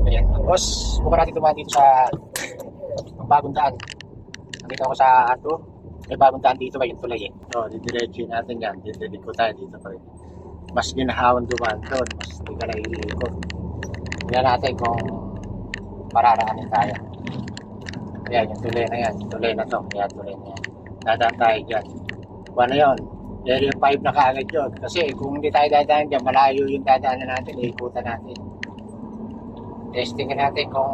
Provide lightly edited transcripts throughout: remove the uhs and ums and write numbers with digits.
Ayan. Tapos, buka natin dumaan dito sa bagong daan. Nandito ako sa Arto. May bagong daan dito ba yung tulay eh. So, didiretso natin yan. Didiretso tayo dito pa rin. Mas ginahawan dumaan doon. Mas hindi ka naiikot. Tingnan natin kung pararaanin tayo. Ayan, yung tulay na yan. Yung tulay na to. Ayan, tulay na yan. Dadaan tayo dyan. Ano yun? Area 5 na kaagad yun. Kasi kung hindi tayo dadaan dyan, malayo yung dadaanan natin. Iikutan natin. Testingin natin kung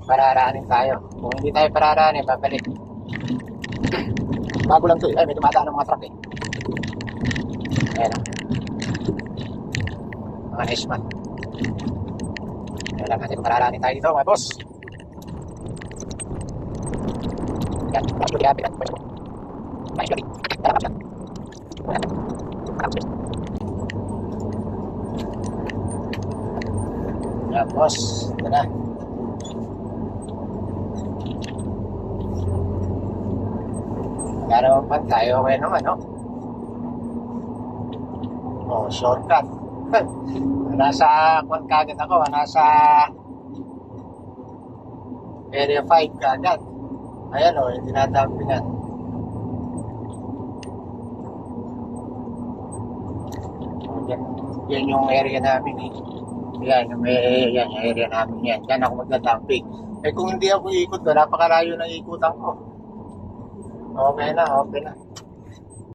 pararaanin tayo. Kung hindi tayo pararaanin, babalik. Bago lang to eh. Ay, may dumadaan ng mga truck eh. Ayan o. Mga Nesman. Ayan lang natin kung pararaanin tayo dito mga boss. Yan, bago liapin at pwede mo. May lagi. Tara. Yan boss. Ito na. Larawan pa tayo okay naman no? Oh, shortcut. Nasa kwan kagad ako. Nasa area 5 kagad. Ayan o, yung dinadampingan. Yan yung area namin eh. Yan yung area namin yan. Yan ako magdadamping. Eh kung hindi ako ikot ko, napakalayo ng ikutan ko. Okay na, okay na.